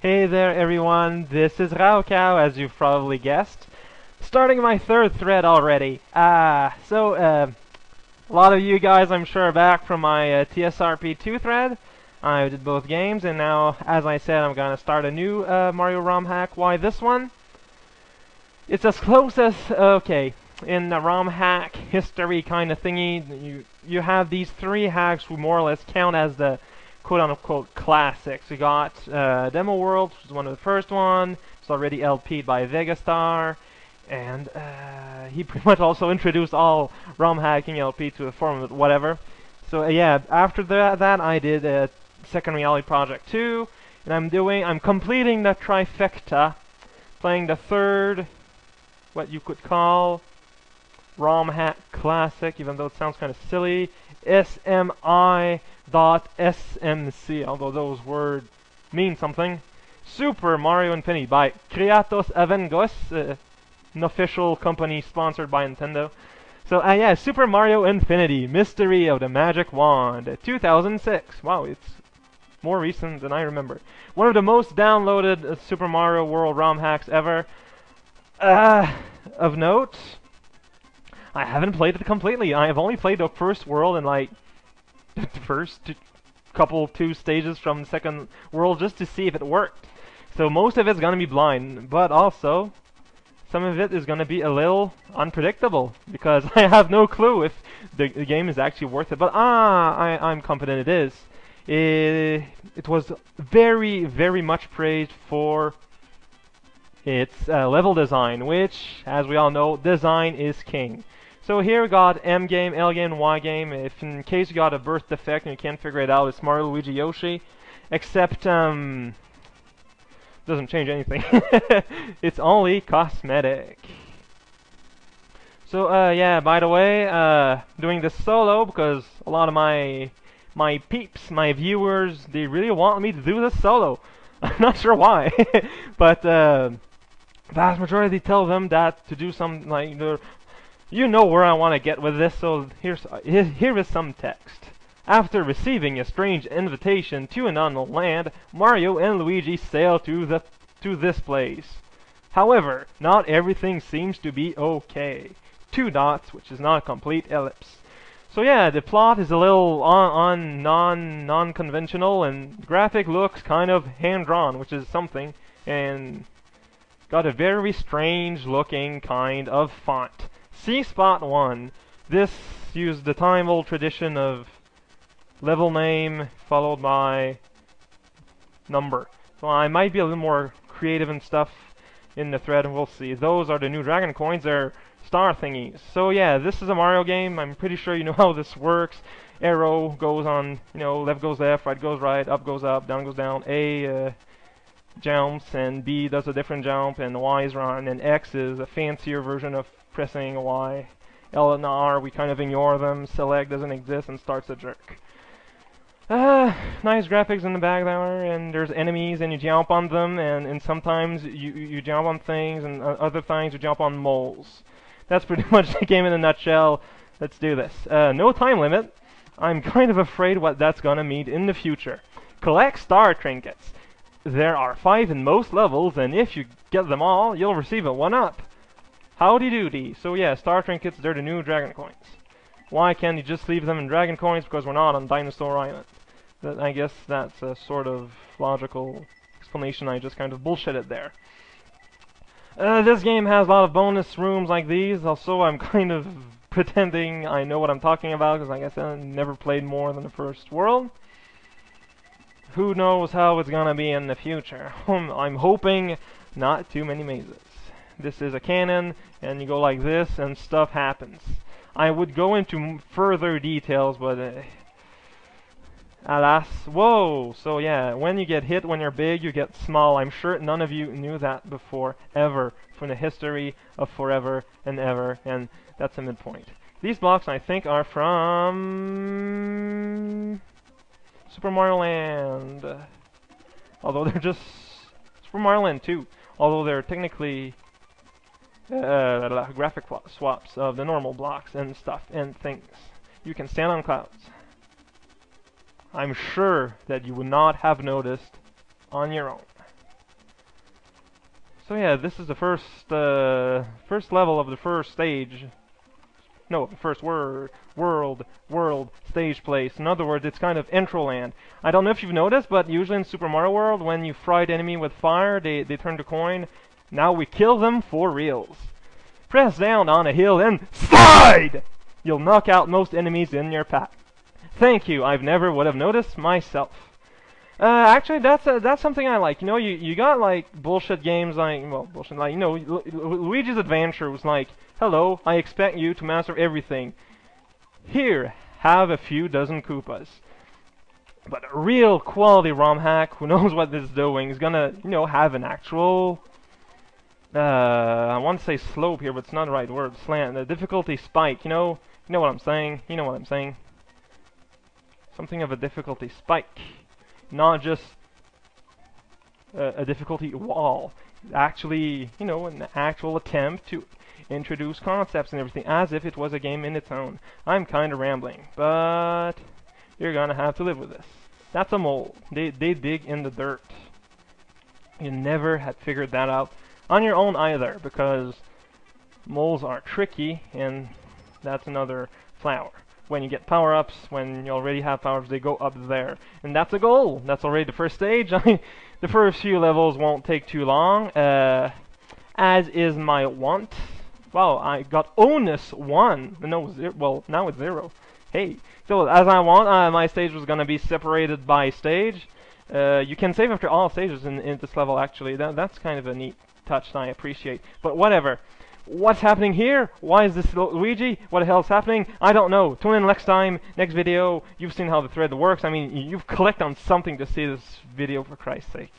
Hey there everyone, this is Raocow, as you've probably guessed. Starting my third thread already. A lot of you guys I'm sure are back from my TSRP2 thread. I did both games, and now, as I said, I'm gonna start a new Mario ROM hack. Why this one? It's as close as, okay, in the ROM hack history kind of thingy, you have these three hacks who more or less count as the quote-unquote classics. We got Demo World, which is one of the first one. It's already LP'd by Vegastar, and he pretty much also introduced all ROM hacking LP to a form of whatever. So yeah, after that I did Second Reality Project 2, and I'm completing the trifecta, playing the third, what you could call ROM hack classic, even though it sounds kind of silly, SMI.SMC, although those words mean something. Super Mario Infinity by Creatos Avengos, an official company sponsored by Nintendo. So yeah, Super Mario Infinity, Mystery of the Magic Wand, 2006. Wow, it's more recent than I remember. One of the most downloaded Super Mario World ROM hacks ever. Of note, I haven't played it completely. I have only played the first world and like the first two stages from the second world just to see if it worked. So most of it's gonna be blind, but also some of it is gonna be a little unpredictable because I have no clue if the game is actually worth it. But I'm confident it is. It was very, very much praised for its level design, which, as we all know, design is king. So here we got M game, L game, Y game. If in case you got a birth defect and you can't figure it out, it's Mario, Luigi, Yoshi. Except, doesn't change anything. It's only cosmetic. So, yeah, by the way, doing this solo because a lot of my peeps, my viewers, they really want me to do this solo. I'm not sure why, but vast majority tell them that to do some, like, you know where I want to get with this, so here is some text. After receiving a strange invitation to an unknown land, Mario and Luigi sail to this place. However, not everything seems to be okay. 2 dots, which is not a complete ellipse. So yeah, the plot is a little non-conventional, and graphic looks kind of hand-drawn, which is something, and got a very strange looking kind of font. C Spot 1. This used the time-old tradition of level name followed by number. So I might be a little more creative and stuff in the thread, and we'll see. Those are the new dragon coins. They're star thingies. So yeah, this is a Mario game. I'm pretty sure you know how this works. Arrow goes on, you know, left goes left, right goes right, up goes up, down goes down. A jumps, and B does a different jump, and Y is run, and X is a fancier version of pressing a Y. L and R, we kind of ignore them. Select doesn't exist and starts a jerk. Nice graphics in the back there, and there's enemies, and you jump on them, and sometimes you jump on things, and other things you jump on moles. That's pretty much the game in a nutshell. Let's do this. No time limit. I'm kind of afraid what that's gonna mean in the future. Collect star trinkets. There are 5 in most levels, and if you get them all, you'll receive a 1-up. Howdy doody. So yeah, star trinkets, they're the new dragon coins. Why can't you just leave them in dragon coins? Because we're not on Dinosaur Island. I guess that's a sort of logical explanation. I just kind of bullshitted there. This game has a lot of bonus rooms like these. Also, I'm kind of pretending I know what I'm talking about, because like I said, I never played more than the first world. Who knows how it's gonna be in the future. I'm hoping not too many mazes. This is a cannon, and you go like this, and stuff happens. I would go into further details, but alas. Whoa! So yeah, when you get hit when you're big, you get small. I'm sure none of you knew that before, ever, from the history of forever and ever, and that's a midpoint. These blocks, I think, are from Super Mario Land. Although they're just Super Mario Land 2. Although they're technically graphic swaps of the normal blocks and stuff and things. You can stand on clouds. I'm sure that you would not have noticed on your own. So yeah, this is the first level of the first stage. No, the first world stage place. In other words, it's kind of intro land. I don't know if you've noticed, but usually in Super Mario World, when you fry the enemy with fire, they turn to coin. Now we kill them for reals. Press down on a hill and slide! You'll knock out most enemies in your path. Thank you, I've never would have noticed myself. Actually, that's something I like. You know, you got like bullshit games like, well, bullshit, like, you know, Luigi's Adventure was like, hello, I expect you to master everything. Here, have a few dozen Koopas. But a real quality ROM hack who knows what this is doing is gonna, you know, have an actual, I want to say slope here, but it's not the right word. Slant, the difficulty spike. You know what I'm saying. You know what I'm saying. Something of a difficulty spike. Not just a difficulty wall. Actually, you know, an actual attempt to introduce concepts and everything as if it was a game in its own. I'm kind of rambling, but you're gonna have to live with this. That's a mole. They dig in the dirt. You never had figured that out on your own either, because moles are tricky, and that's another flower. When you get power-ups, when you already have powers, they go up there. And that's a goal. That's already the first stage. The first few levels won't take too long, as is my want. Wow, I got onus 1. No, well, now it's 0. Hey. So, as I want, my stage was going to be separated by stage. You can save after all stages in this level, actually. That's kind of a neat touch that I appreciate. But whatever. What's happening here? Why is this Luigi? What the hell is happening? I don't know. Tune in next time, next video. You've seen how the thread works. I mean, you've clicked on something to see this video, for Christ's sake.